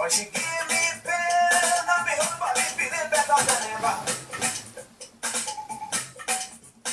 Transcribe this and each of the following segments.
But she gave me pain, and me whole body feeling better than ever.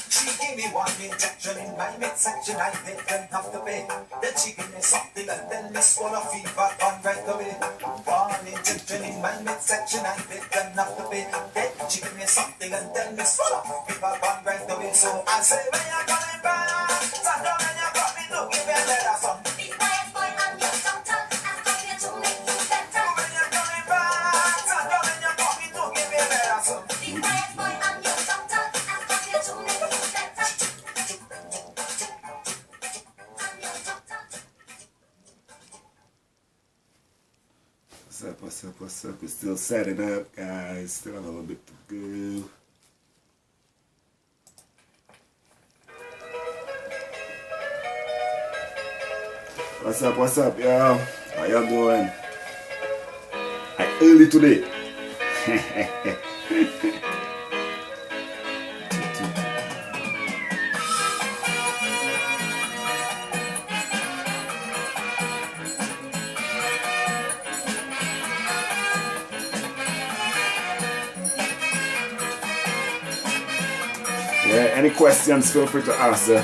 She gave me one injection in my midsection, I didn't have to pay. Then she gave me something and then me swallow fever gone right away. One injection in my midsection, I didn't have to pay. Then she gave me something and then me swallow fever gone right away. So I say, when you coming back, Sandra, when you coming, look, give me a better son. Be quiet, boy, I'm your doctor. I'm here to make you better. When you coming back, Sandra, when you coming, look, give me a better son. Be quiet, boy, I'm your doctor. I'm here to make you better. I'm your doctor. What's up? We're still setting up, guys. Still have a little bit to go. What's up, y'all? How y'all doing? I early today. Yeah, any questions, feel free to answer.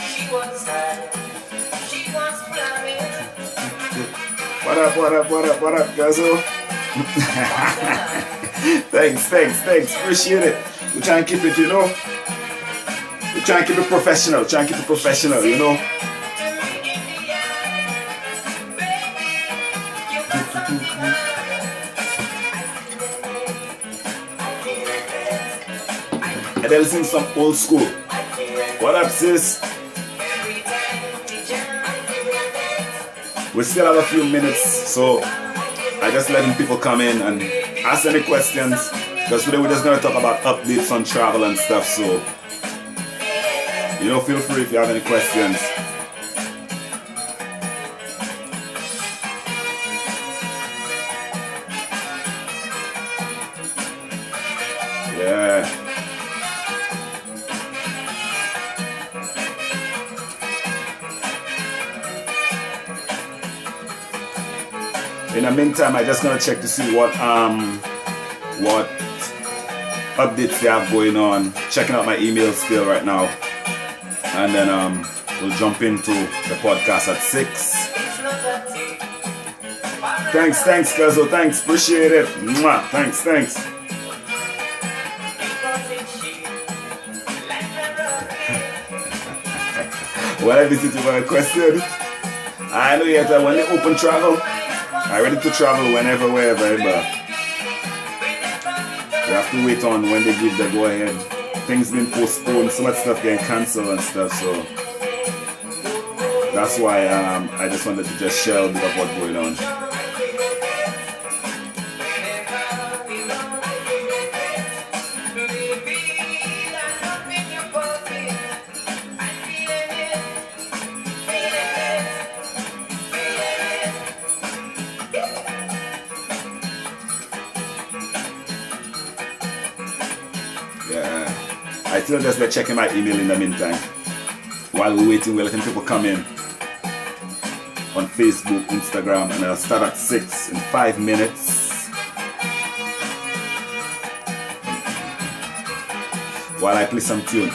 She wants that. She wants plumbing. What up, Gazo? Thanks. Appreciate it. We try and keep it, you know. We try and keep it professional. You know. And then listen to some old school. What up, sis? We still have a few minutes, so I just letting people come in and ask any questions. Because today we're just gonna talk about updates on travel and stuff. So, you know, feel free if you have any questions. Yeah. In the meantime, I'm just gonna check to see what updates they have going on. Checking out my email still right now, and then we'll jump into the podcast at 6. Thanks, Gazo. Thanks, appreciate it. Mwah. Thanks. Well, I visit you for a question. I know yet when they open travel, I'm ready to travel whenever, wherever, but we have to wait on when they give the go ahead. Things been postponed, so much stuff getting cancelled and stuff, so that's why I just wanted to just share a bit of what's going on. I still just been checking my email in the meantime. While we're waiting, we're letting people come in on Facebook, Instagram, and I'll start at 6 in 5 minutes. While I play some tune.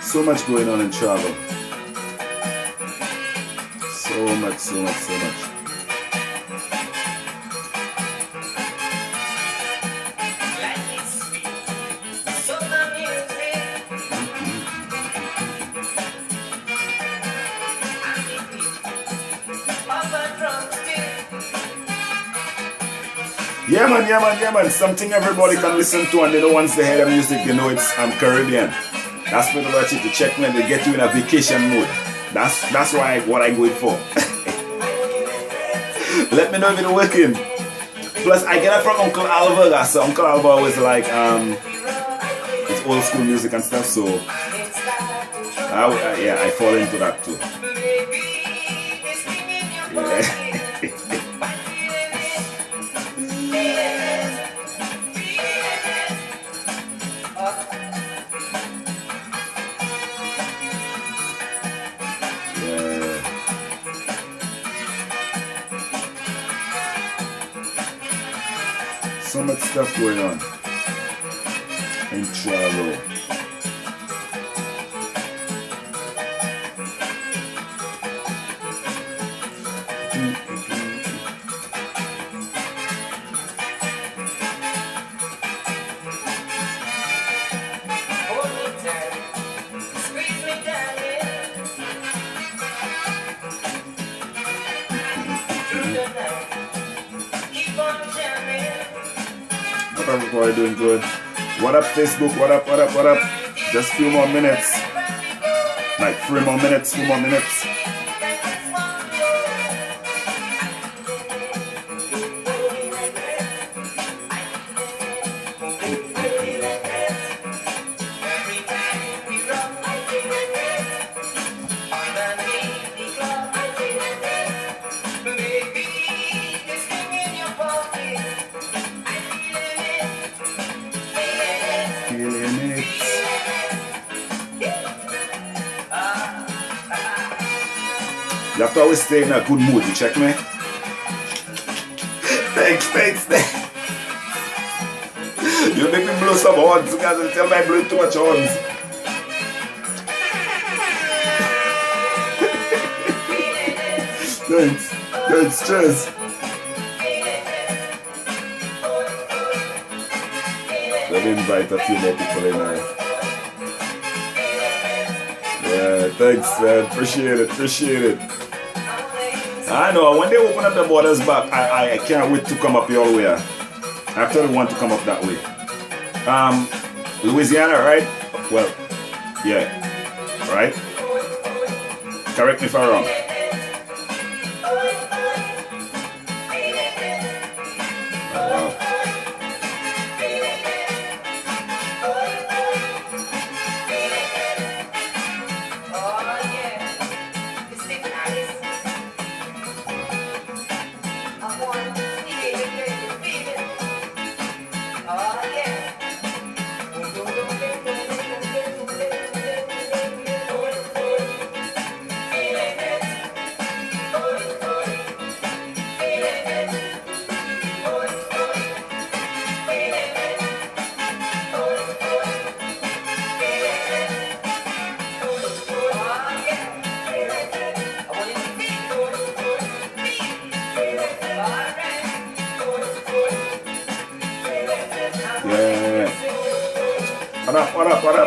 So much going on in travel. So much. Yeah man. Something everybody can listen to, and they know once they hear the music, they know it's Caribbean. That's pretty much it. To check when they get you in a vacation mood. That's what I go for. Let me know if it's working. Plus, I get it from Uncle Alva. So Uncle Alva was like, love old school music and stuff, so I fall into that too. So much stuff going on in travel. What up, everybody doing good? What up, Facebook? What up, what up, what up? Just a few more minutes. Like 3 more minutes, 2 more minutes. You have to always stay in a good mood, you check me? Thanks. You make me blow some horns, guys. Tell me I blow too much horns. Thanks, cheers. Let me invite a few more people in here. Yeah, thanks, man. Appreciate it. I know, when they open up the borders back, I can't wait to come up your way. I actually want to come up that way. Louisiana, right? Well, yeah, right? Correct me if I'm wrong.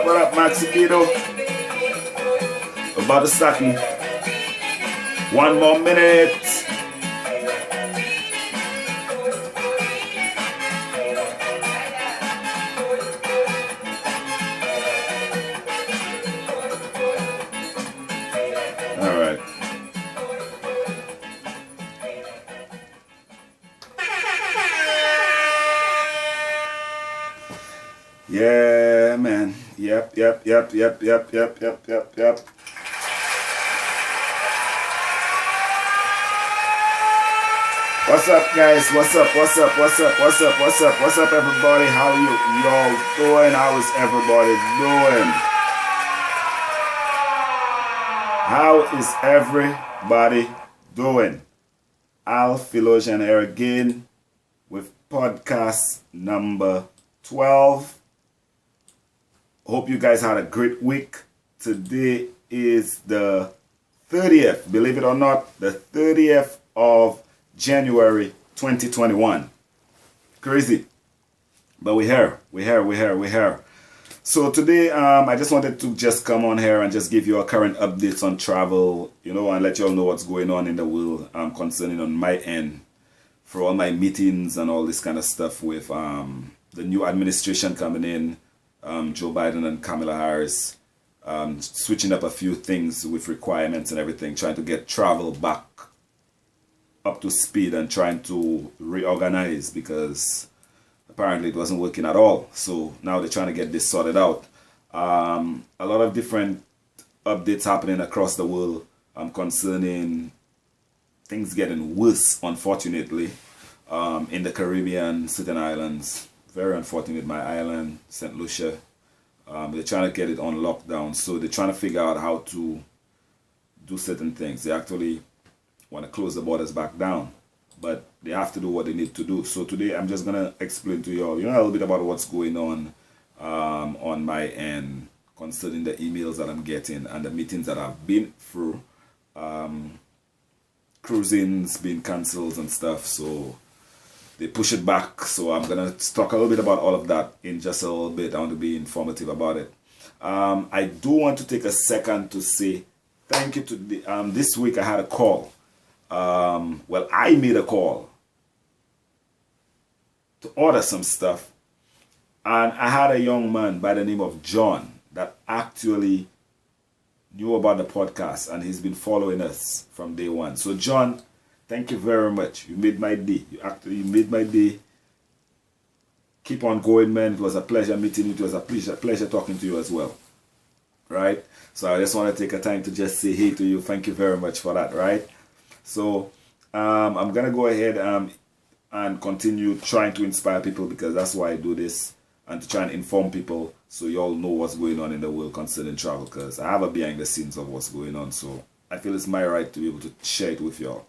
What up, Maxi Guido? About to start me. 1 more minute. All right. Yeah, man. Yep. What's up, guys? What's up, everybody? How y'all doing? How is everybody doing? How is everybody doing? Al Philogen here again with podcast number 12. Hope you guys had a great week. Today is the 30th, believe it or not, the 30th of January 2021. Crazy. But we're here. So today, I just wanted to just come on here and just give you a current updates on travel, and let you all know what's going on in the world concerning on my end for all my meetings and all this kind of stuff with the new administration coming in, Joe Biden and Kamala Harris, switching up a few things with requirements and everything, trying to get travel back up to speed and trying to reorganize, because apparently it wasn't working at all. So now they're trying to get this sorted out. A lot of different updates happening across the world concerning things getting worse, unfortunately, in the Caribbean, certain islands. Very unfortunate, my island, St. Lucia. They're trying to get it on lockdown, so they're trying to figure out how to do certain things. They actually want to close the borders back down, but they have to do what they need to do. So today I'm just gonna explain to you all, a little bit about what's going on my end concerning the emails that I'm getting and the meetings that I've been through. Cruisings being cancelled and stuff, so they push it back. So I'm gonna talk a little bit about all of that in just a little bit. I want to be informative about it. I do want to take a second to say thank you to this week I had a call. Well, I made a call to order some stuff, and I had a young man by the name of John that actually knew about the podcast, and he's been following us from day one. So John, thank you very much. You made my day. You made my day. Keep on going, man. It was a pleasure meeting you. It was a pleasure talking to you as well. Right? So I just want to take a time to just say hey to you. Thank you very much for that, right? So I'm going to go ahead and continue trying to inspire people, because that's why I do this, and to try and inform people so you all know what's going on in the world concerning travel, because I have a behind the scenes of what's going on. So I feel it's my right to be able to share it with y'all.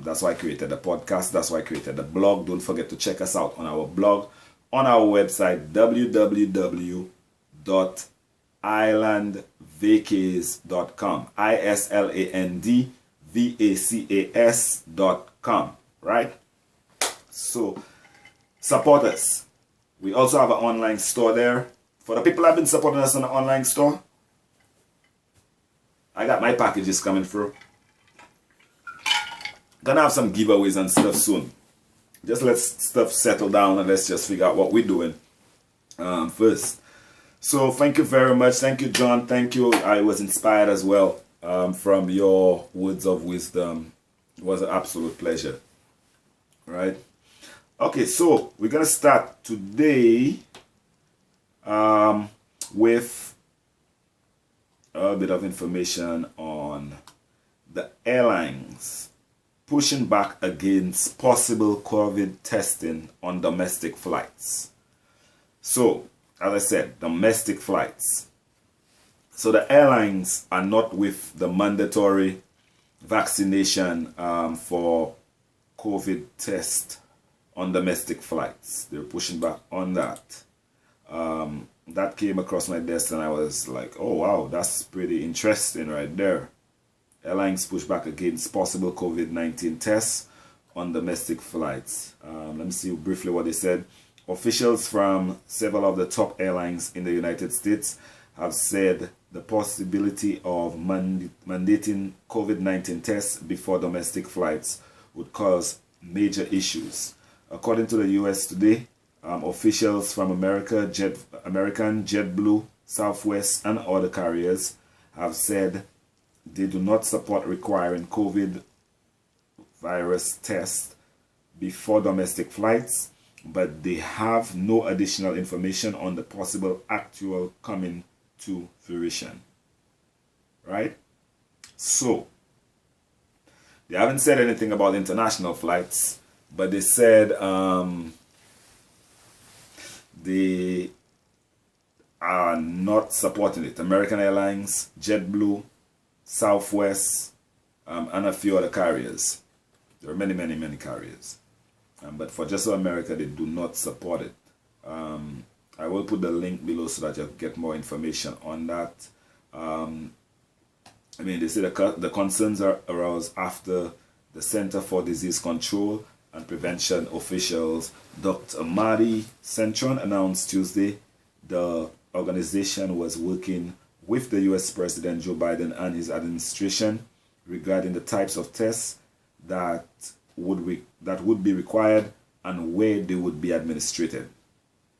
That's why I created the podcast. That's why I created the blog. Don't forget to check us out on our blog, on our website, www.islandvacays.com. ISLANDVACAS.com. Right? So support us. We also have an online store there. For the people that have been supporting us on the online store, I got my packages coming through. Gonna have some giveaways and stuff soon. Just let stuff settle down and let's just figure out what we're doing first. So thank you very much. Thank you, John. Thank you. I was inspired as well from your words of wisdom. It was an absolute pleasure. Right? Okay, so we're gonna start today with a bit of information on the airlines pushing back against possible COVID testing on domestic flights. So, as I said, domestic flights. So the airlines are not with the mandatory vaccination for COVID test on domestic flights. They're pushing back on that. That came across my desk and I was like, oh wow, that's pretty interesting right there. Airlines push back against possible COVID-19 tests on domestic flights. Let me see briefly what they said. Officials from several of the top airlines in the United States have said the possibility of mandating COVID-19 tests before domestic flights would cause major issues. According to the US Today, officials from American, JetBlue, Southwest, and other carriers have said they do not support requiring COVID virus tests before domestic flights, but they have no additional information on the possible actual coming to fruition. Right? So, they haven't said anything about international flights, but they said they are not supporting it. American Airlines, JetBlue, Southwest, and a few other carriers. There are many, many, many carriers. But for just America, they do not support it. I will put the link below so that you get more information on that. They say the concerns are aroused after the Center for Disease Control and Prevention officials, Dr. Marty Centron, announced Tuesday the organization was working with the US President Joe Biden and his administration regarding the types of tests that would be required and where they would be administered.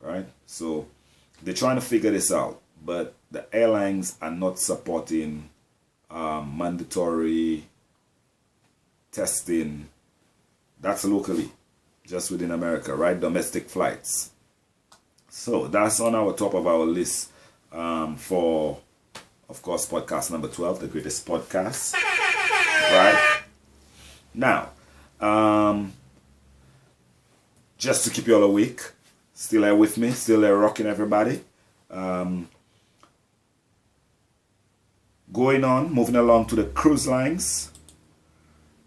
Right? So they're trying to figure this out, but the airlines are not supporting mandatory testing. That's locally. just within America, right? Domestic flights. So that's on our top of our list for, of course, podcast number 12, the greatest podcast, right? Now, just to keep you all awake, still here with me, still here rocking everybody. Going on, moving along to the cruise lines.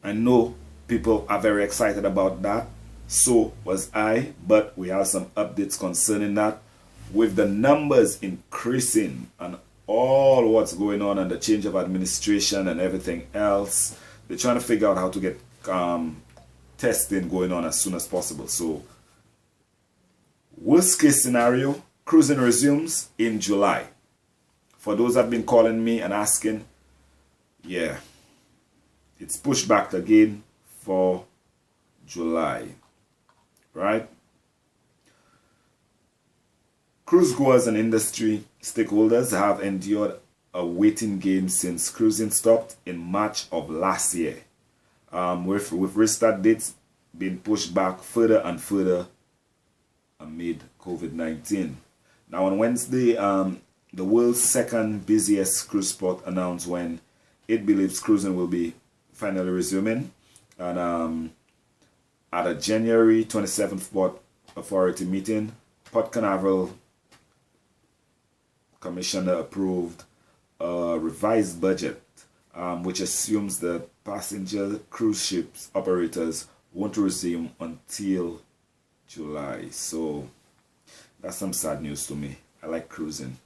I know people are very excited about that. So was I, but we have some updates concerning that. With the numbers increasing and all what's going on and the change of administration and everything else, they're trying to figure out how to get testing going on as soon as possible. So worst case scenario, cruising resumes in July. For those that have been calling me and asking, yeah, it's pushed back again for July, right? Cruise goers and industry stakeholders have endured a waiting game since cruising stopped in March of last year, with restart dates being pushed back further and further amid COVID-19. Now on Wednesday, the world's second busiest cruise port announced when it believes cruising will be finally resuming. And at a January 27th Port Authority meeting, Port Canaveral Commissioner approved a revised budget, which assumes that passenger cruise ships operators won't resume until July. So that's some sad news to me. I like cruising.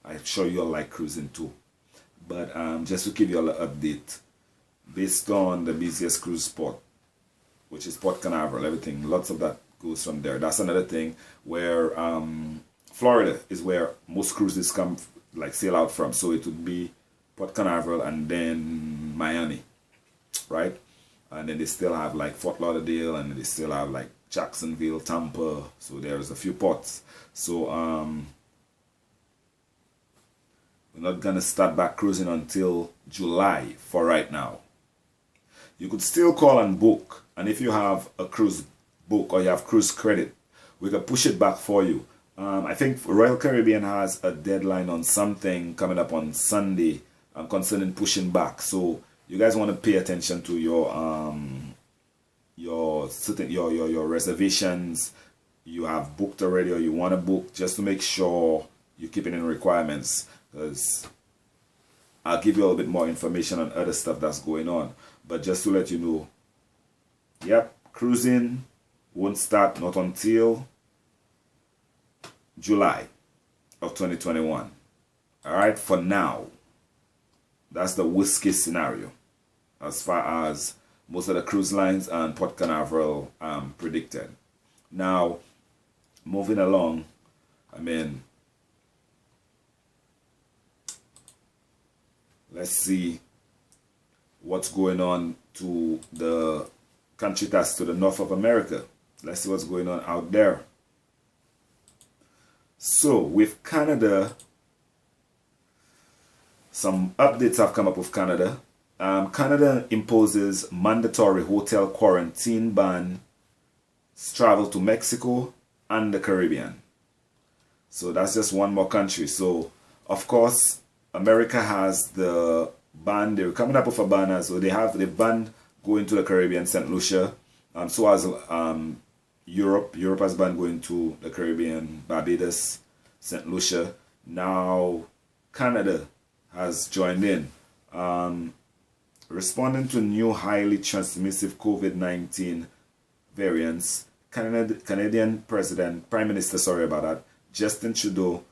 I'm sure you all like cruising too. But just to give you all an update, based on the busiest cruise port, which is Port Canaveral, everything, lots of that goes from there. That's another thing where Florida is where most cruises come, like sail out from. So it would be Port Canaveral and then Miami, right? And then they still have like Fort Lauderdale, and they still have like Jacksonville, Tampa. So there's a few ports. So we're not gonna start back cruising until July for right now. You could still call and book, and if you have a cruise book or you have cruise credit, we can push it back for you. I think Royal Caribbean has a deadline on something coming up on Sunday concerning pushing back. So you guys want to pay attention to your reservations you have booked already or you want to book, just to make sure you're keeping in requirements. Because I'll give you a little bit more information on other stuff that's going on. But just to let you know, yep, cruising won't start not until July of 2021. Alright, for now. That's the worst case scenario as far as most of the cruise lines and Port Canaveral predicted. Now, moving along, let's see what's going on to the country that's to the north of America. Let's see what's going on out there. So with Canada, some updates have come up with Canada. Canada imposes mandatory hotel quarantine ban, travel to Mexico and the Caribbean. So that's just one more country. So of course, America has the ban. They're coming up with a ban as well. They banned going to the Caribbean, St. Lucia. So as Europe has banned going to the Caribbean, Barbados, St. Lucia. Now Canada has joined in. Responding to new highly transmissive COVID-19 variants, Canadian Prime Minister, Justin Trudeau,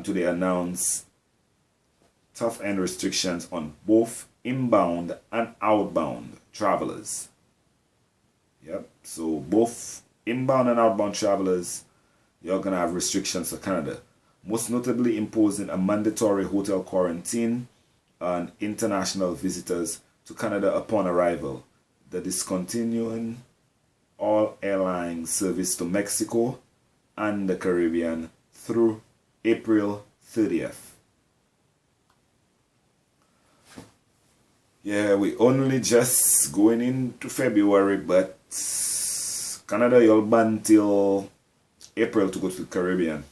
today announced tough end restrictions on both inbound and outbound travelers. Yep, so both inbound and outbound travelers, you're going to have restrictions for Canada. Most notably imposing a mandatory hotel quarantine on international visitors to Canada upon arrival. The discontinuing all airline service to Mexico and the Caribbean through April 30th. Yeah, we only just going into February, but Canada, you'll ban till April to go to the Caribbean.